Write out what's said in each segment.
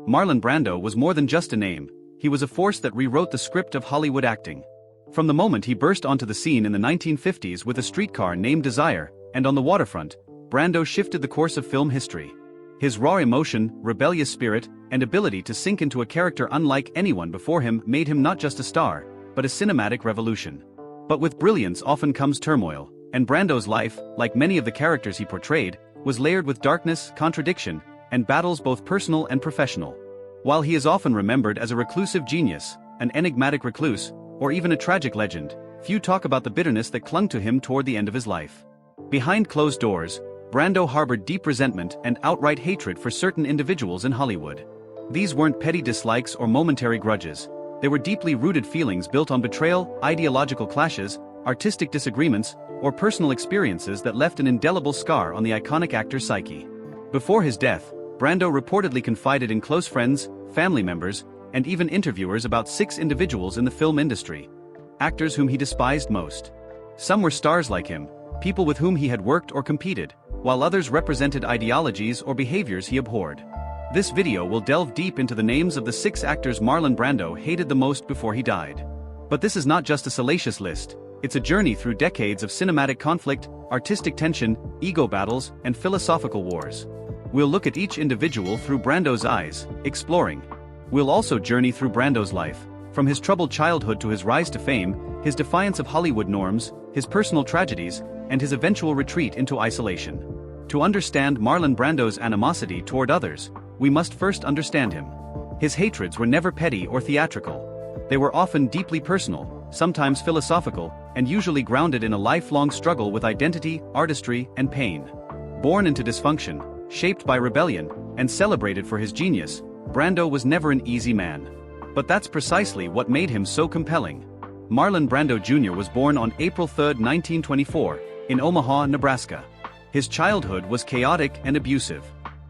Marlon Brando was more than just a name, he was a force that rewrote the script of Hollywood acting. From the moment he burst onto the scene in the 1950s with a streetcar named Desire, and on the waterfront, Brando shifted the course of film history. His raw emotion, rebellious spirit, and ability to sink into a character unlike anyone before him made him not just a star, but a cinematic revolution. But with brilliance often comes turmoil, and Brando's life, like many of the characters he portrayed, was layered with darkness, contradiction, and battles both personal and professional. While he is often remembered as a reclusive genius, an enigmatic recluse, or even a tragic legend, few talk about the bitterness that clung to him toward the end of his life. Behind closed doors, Brando harbored deep resentment and outright hatred for certain individuals in Hollywood. These weren't petty dislikes or momentary grudges, they were deeply rooted feelings built on betrayal, ideological clashes, artistic disagreements, or personal experiences that left an indelible scar on the iconic actor's psyche. Before his death, Brando reportedly confided in close friends, family members, and even interviewers about 6 individuals in the film industry, actors whom he despised most. Some were stars like him, people with whom he had worked or competed, while others represented ideologies or behaviors he abhorred. This video will delve deep into the names of the 6 actors Marlon Brando hated the most before he died. But this is not just a salacious list, it's a journey through decades of cinematic conflict, artistic tension, ego battles, and philosophical wars. We'll look at each individual through Brando's eyes, exploring. We'll also journey through Brando's life, from his troubled childhood to his rise to fame, his defiance of Hollywood norms, his personal tragedies, and his eventual retreat into isolation. To understand Marlon Brando's animosity toward others, we must first understand him. His hatreds were never petty or theatrical. They were often deeply personal, sometimes philosophical, and usually grounded in a lifelong struggle with identity, artistry, and pain. Born into dysfunction, shaped by rebellion, and celebrated for his genius, Brando was never an easy man. But that's precisely what made him so compelling. Marlon Brando Jr. was born on April 3, 1924, in Omaha, Nebraska. His childhood was chaotic and abusive.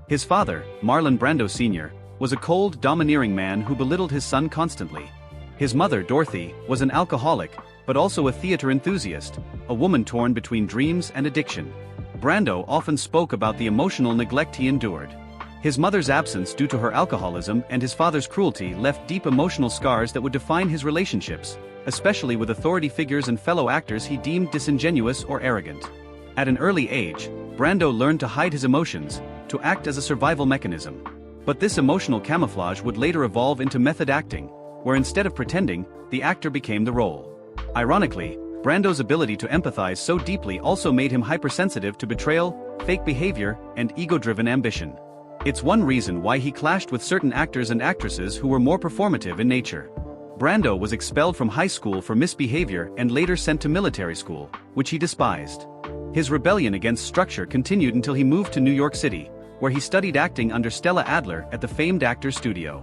His father, Marlon Brando Sr., was a cold, domineering man who belittled his son constantly. His mother, Dorothy, was an alcoholic, but also a theater enthusiast, a woman torn between dreams and addiction. Brando often spoke about the emotional neglect he endured. His mother's absence due to her alcoholism and his father's cruelty left deep emotional scars that would define his relationships, especially with authority figures and fellow actors he deemed disingenuous or arrogant. At an early age, Brando learned to hide his emotions, to act as a survival mechanism. But this emotional camouflage would later evolve into method acting, where instead of pretending, the actor became the role. Ironically, Brando's ability to empathize so deeply also made him hypersensitive to betrayal, fake behavior, and ego-driven ambition. It's one reason why he clashed with certain actors and actresses who were more performative in nature. Brando was expelled from high school for misbehavior and later sent to military school, which he despised. His rebellion against structure continued until he moved to New York City, where he studied acting under Stella Adler at the famed Actors Studio.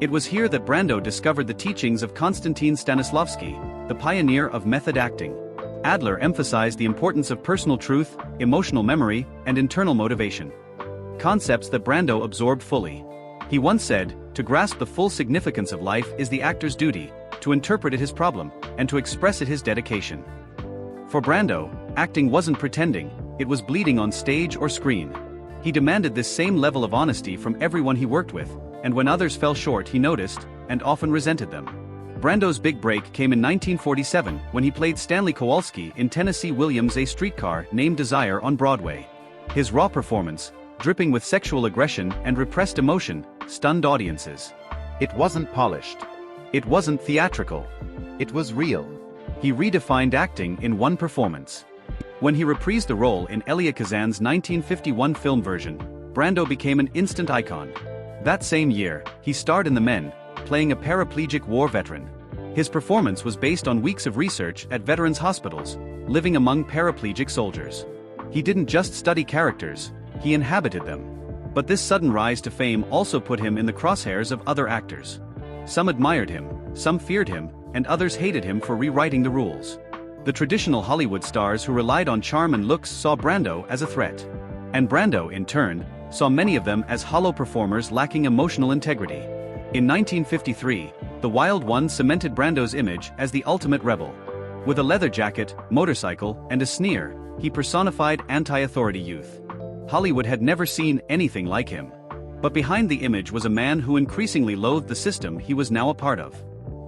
It was here that Brando discovered the teachings of Konstantin Stanislavski, the pioneer of method acting. Adler emphasized the importance of personal truth, emotional memory, and internal motivation. Concepts that Brando absorbed fully. He once said, "To grasp the full significance of life is the actor's duty, to interpret it his problem, and to express it his dedication." For Brando, acting wasn't pretending, it was bleeding on stage or screen. He demanded this same level of honesty from everyone he worked with, and when others fell short he noticed, and often resented them. Brando's big break came in 1947 when he played Stanley Kowalski in Tennessee Williams' A Streetcar Named Desire on Broadway. His raw performance, dripping with sexual aggression and repressed emotion, stunned audiences. It wasn't polished. It wasn't theatrical. It was real. He redefined acting in one performance. When he reprised the role in Elia Kazan's 1951 film version, Brando became an instant icon. That same year, he starred in The Men, playing a paraplegic war veteran. His performance was based on weeks of research at veterans' hospitals, living among paraplegic soldiers. He didn't just study characters, he inhabited them. But this sudden rise to fame also put him in the crosshairs of other actors. Some admired him, some feared him, and others hated him for rewriting the rules. The traditional Hollywood stars who relied on charm and looks saw Brando as a threat. And Brando, in turn, saw many of them as hollow performers lacking emotional integrity. In 1953, The Wild One cemented Brando's image as the ultimate rebel. With a leather jacket, motorcycle, and a sneer, he personified anti-authority youth. Hollywood had never seen anything like him. But behind the image was a man who increasingly loathed the system he was now a part of.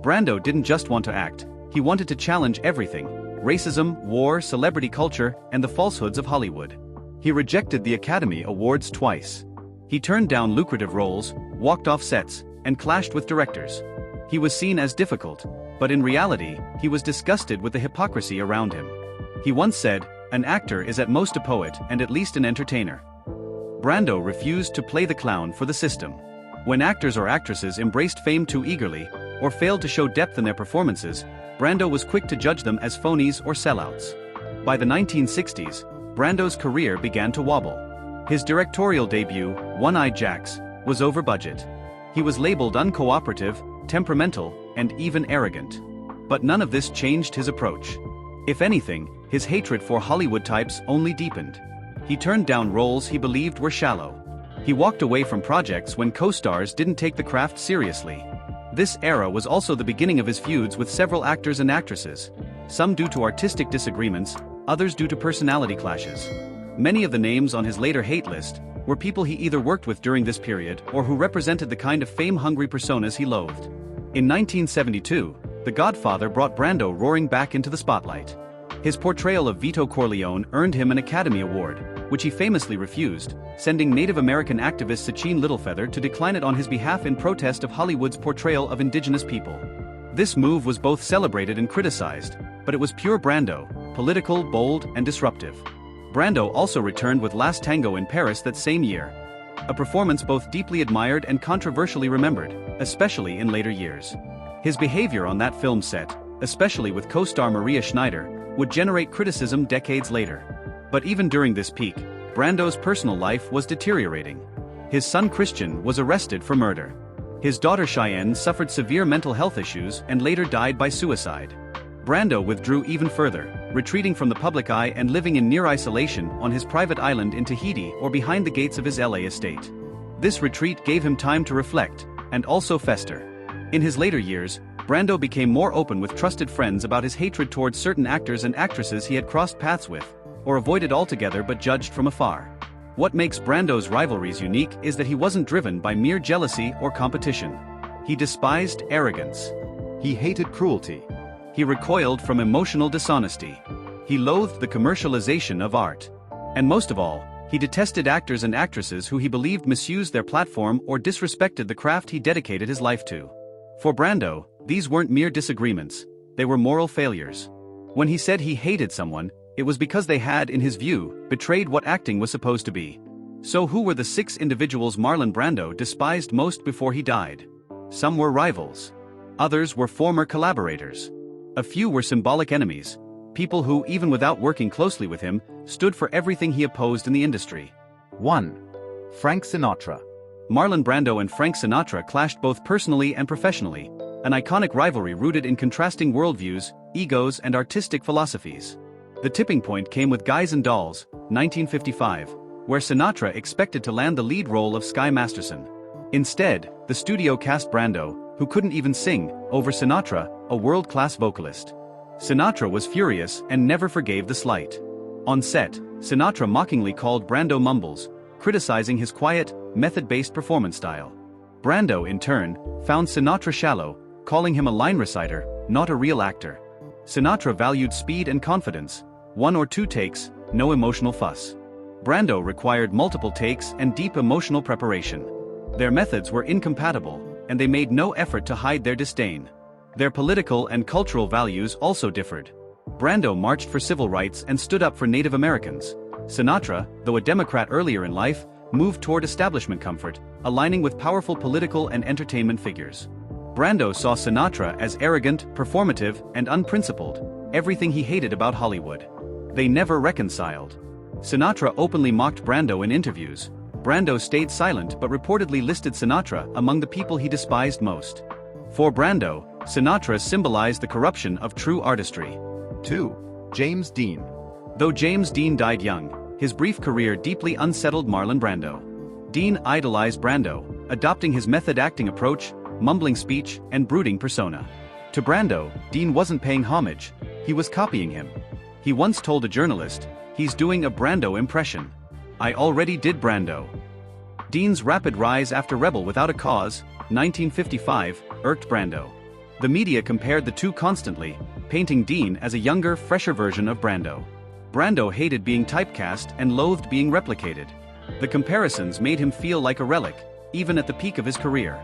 Brando didn't just want to act, he wanted to challenge everything: racism, war, celebrity culture, and the falsehoods of Hollywood. He rejected the Academy Awards twice. He turned down lucrative roles, walked off sets, and clashed with directors. He was seen as difficult, but in reality, he was disgusted with the hypocrisy around him. He once said, "An actor is at most a poet and at least an entertainer." Brando refused to play the clown for the system. When actors or actresses embraced fame too eagerly, or failed to show depth in their performances, Brando was quick to judge them as phonies or sellouts. By the 1960s, Brando's career began to wobble. His directorial debut, One-Eyed Jacks, was over budget. He was labeled uncooperative, temperamental, and even arrogant. But none of this changed his approach. If anything, his hatred for Hollywood types only deepened. He turned down roles he believed were shallow. He walked away from projects when co-stars didn't take the craft seriously. This era was also the beginning of his feuds with several actors and actresses, some due to artistic disagreements, others due to personality clashes. Many of the names on his later hate list were people he either worked with during this period or who represented the kind of fame-hungry personas he loathed. In 1972, The Godfather brought Brando roaring back into the spotlight. His portrayal of Vito Corleone earned him an Academy Award, which he famously refused, sending Native American activist Sachin Littlefeather to decline it on his behalf in protest of Hollywood's portrayal of indigenous people. This move was both celebrated and criticized, but it was pure Brando, political, bold, and disruptive. Brando also returned with Last Tango in Paris that same year, a performance both deeply admired and controversially remembered, especially in later years. His behavior on that film set, especially with co-star Maria Schneider, would generate criticism decades later. But even during this peak, Brando's personal life was deteriorating. His son Christian was arrested for murder. His daughter Cheyenne suffered severe mental health issues and later died by suicide. Brando withdrew even further, retreating from the public eye and living in near isolation on his private island in Tahiti or behind the gates of his LA estate. This retreat gave him time to reflect, and also fester. In his later years, Brando became more open with trusted friends about his hatred towards certain actors and actresses he had crossed paths with, or avoided altogether but judged from afar. What makes Brando's rivalries unique is that he wasn't driven by mere jealousy or competition. He despised arrogance. He hated cruelty. He recoiled from emotional dishonesty. He loathed the commercialization of art. And most of all, he detested actors and actresses who he believed misused their platform or disrespected the craft he dedicated his life to. For Brando, these weren't mere disagreements, they were moral failures. When he said he hated someone, it was because they had, in his view, betrayed what acting was supposed to be. So who were the 6 individuals Marlon Brando despised most before he died? Some were rivals. Others were former collaborators. A few were symbolic enemies, people who, even without working closely with him, stood for everything he opposed in the industry. 1. Frank Sinatra. Marlon Brando and Frank Sinatra clashed both personally and professionally, an iconic rivalry rooted in contrasting worldviews, egos, and artistic philosophies. The tipping point came with Guys and Dolls, 1955, where Sinatra expected to land the lead role of Sky Masterson. Instead, the studio cast Brando, who couldn't even sing, over Sinatra, a world-class vocalist. Sinatra was furious and never forgave the slight. On set, Sinatra mockingly called Brando Mumbles, criticizing his quiet, method-based performance style. Brando, in turn, found Sinatra shallow, calling him a line reciter, not a real actor. Sinatra valued speed and confidence, 1 or 2 takes, no emotional fuss. Brando required multiple takes and deep emotional preparation. Their methods were incompatible, and they made no effort to hide their disdain. Their political and cultural values also differed. Brando marched for civil rights and stood up for Native Americans. Sinatra, though a Democrat earlier in life, moved toward establishment comfort, aligning with powerful political and entertainment figures. Brando saw Sinatra as arrogant, performative, and unprincipled, everything he hated about Hollywood. They never reconciled. Sinatra openly mocked Brando in interviews. Brando stayed silent but reportedly listed Sinatra among the people he despised most. For Brando, Sinatra symbolized the corruption of true artistry. 2. James Dean. Though James Dean died young, his brief career deeply unsettled Marlon Brando. Dean idolized Brando, adopting his method acting approach, mumbling speech, and brooding persona. To Brando, Dean wasn't paying homage, he was copying him. He once told a journalist, "He's doing a Brando impression. I already did Brando." Dean's rapid rise after Rebel Without a Cause, 1955, irked Brando. The media compared the two constantly, painting Dean as a younger, fresher version of Brando. Brando hated being typecast and loathed being replicated. The comparisons made him feel like a relic, even at the peak of his career.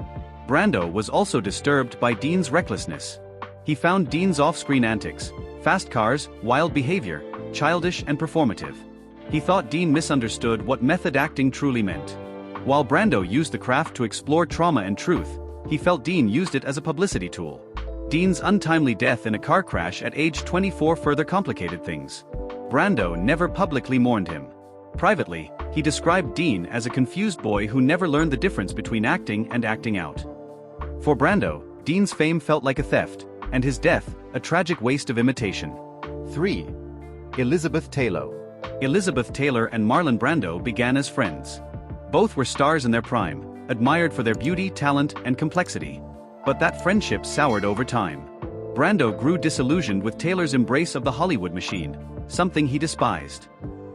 Brando was also disturbed by Dean's recklessness. He found Dean's off-screen antics, fast cars, wild behavior, childish and performative. He thought Dean misunderstood what method acting truly meant. While Brando used the craft to explore trauma and truth, he felt Dean used it as a publicity tool. Dean's untimely death in a car crash at age 24 further complicated things. Brando never publicly mourned him. Privately, he described Dean as a confused boy who never learned the difference between acting and acting out. For Brando, Dean's fame felt like a theft, and his death, a tragic waste of imitation. 3. Elizabeth Taylor. Elizabeth Taylor and Marlon Brando began as friends. Both were stars in their prime, admired for their beauty, talent, and complexity. But that friendship soured over time. Brando grew disillusioned with Taylor's embrace of the Hollywood machine, something he despised.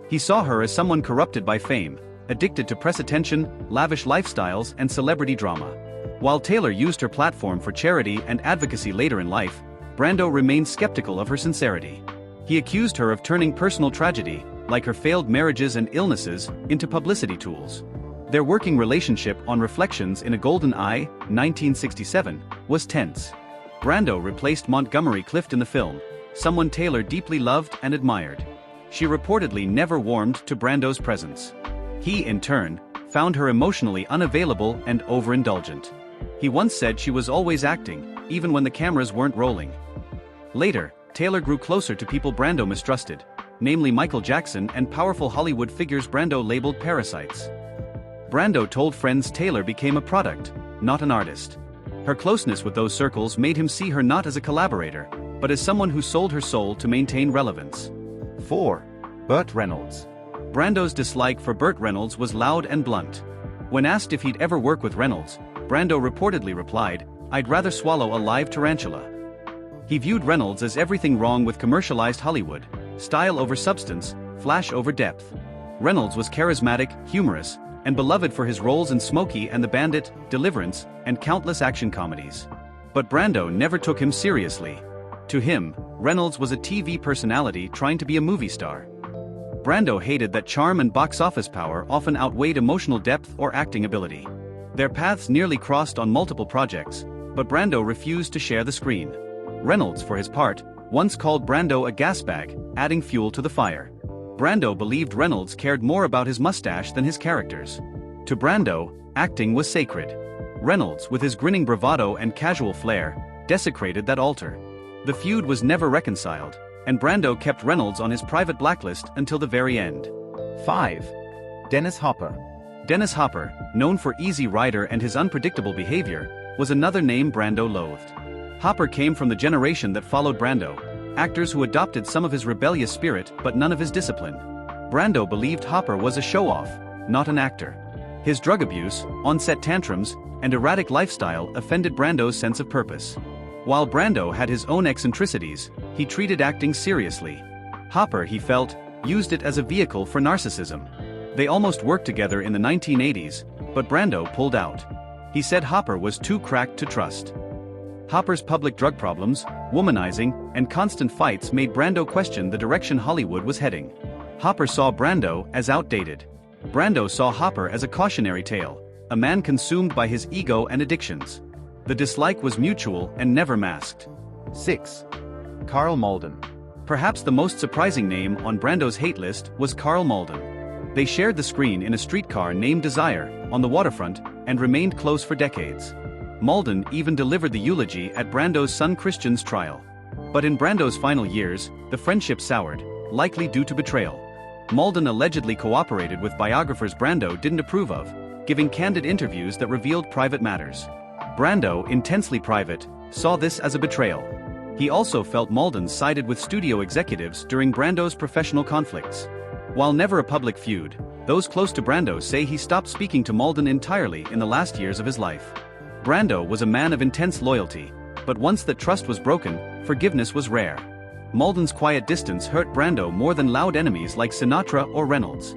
He saw her as someone corrupted by fame, addicted to press attention, lavish lifestyles, and celebrity drama. While Taylor used her platform for charity and advocacy later in life, Brando remained skeptical of her sincerity. He accused her of turning personal tragedy, like her failed marriages and illnesses, into publicity tools. Their working relationship on Reflections in a Golden Eye, 1967, was tense. Brando replaced Montgomery Clift in the film, someone Taylor deeply loved and admired. She reportedly never warmed to Brando's presence. He, in turn, found her emotionally unavailable and overindulgent. He once said she was always acting, even when the cameras weren't rolling. Later, Taylor grew closer to people Brando mistrusted, namely Michael Jackson and powerful Hollywood figures Brando labeled parasites. Brando told friends Taylor became a product, not an artist. Her closeness with those circles made him see her not as a collaborator, but as someone who sold her soul to maintain relevance. 4. Bert Reynolds. Brando's dislike for Bert Reynolds was loud and blunt. When asked if he'd ever work with Reynolds, Brando reportedly replied, "I'd rather swallow a live tarantula." He viewed Reynolds as everything wrong with commercialized Hollywood: style over substance, flash over depth. Reynolds was charismatic, humorous, and beloved for his roles in Smokey and the Bandit, Deliverance, and countless action comedies. But Brando never took him seriously. To him, Reynolds was a TV personality trying to be a movie star. Brando hated that charm and box office power often outweighed emotional depth or acting ability. Their paths nearly crossed on multiple projects, but Brando refused to share the screen. Reynolds, for his part, once called Brando a gas bag, adding fuel to the fire. Brando believed Reynolds cared more about his mustache than his characters. To Brando, acting was sacred. Reynolds, with his grinning bravado and casual flair, desecrated that altar. The feud was never reconciled, and Brando kept Reynolds on his private blacklist until the very end. 5. Dennis Hopper. Dennis Hopper, known for Easy Rider and his unpredictable behavior, was another name Brando loathed. Hopper came from the generation that followed Brando, actors who adopted some of his rebellious spirit but none of his discipline. Brando believed Hopper was a show-off, not an actor. His drug abuse, on-set tantrums, and erratic lifestyle offended Brando's sense of purpose. While Brando had his own eccentricities, he treated acting seriously. Hopper, he felt, used it as a vehicle for narcissism. They almost worked together in the 1980s, but Brando pulled out. He said Hopper was too cracked to trust. Hopper's public drug problems, womanizing, and constant fights made Brando question the direction Hollywood was heading. Hopper saw Brando as outdated. Brando saw Hopper as a cautionary tale, a man consumed by his ego and addictions. The dislike was mutual and never masked. 6. Karl Malden. Perhaps the most surprising name on Brando's hate list was Karl Malden. They shared the screen in a streetcar named Desire, on the waterfront, and remained close for decades. Malden even delivered the eulogy at Brando's son Christian's trial. But in Brando's final years, the friendship soured, likely due to betrayal. Malden allegedly cooperated with biographers Brando didn't approve of, giving candid interviews that revealed private matters. Brando, intensely private, saw this as a betrayal. He also felt Malden sided with studio executives during Brando's professional conflicts. While never a public feud, those close to Brando say he stopped speaking to Malden entirely in the last years of his life. Brando was a man of intense loyalty, but once that trust was broken, forgiveness was rare. Malden's quiet distance hurt Brando more than loud enemies like Sinatra or Reynolds.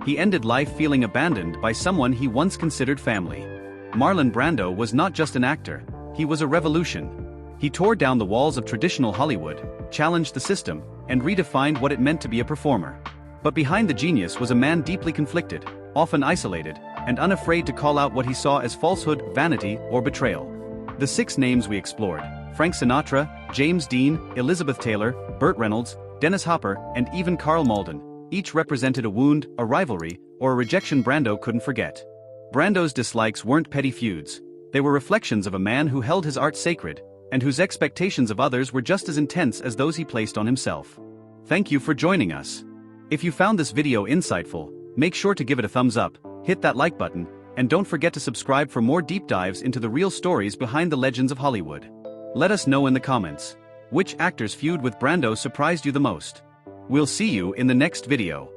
He ended life feeling abandoned by someone he once considered family. Marlon Brando was not just an actor, he was a revolution. He tore down the walls of traditional Hollywood, challenged the system, and redefined what it meant to be a performer. But behind the genius was a man deeply conflicted, often isolated, and unafraid to call out what he saw as falsehood, vanity, or betrayal. The 6 names we explored: Frank Sinatra, James Dean, Elizabeth Taylor, Bert Reynolds, Dennis Hopper, and even Karl Malden, each represented a wound, a rivalry, or a rejection Brando couldn't forget. Brando's dislikes weren't petty feuds, they were reflections of a man who held his art sacred, and whose expectations of others were just as intense as those he placed on himself. Thank you for joining us. If you found this video insightful, make sure to give it a thumbs up, hit that like button, and don't forget to subscribe for more deep dives into the real stories behind the legends of Hollywood. Let us know in the comments, which actor's feud with Brando surprised you the most? We'll see you in the next video.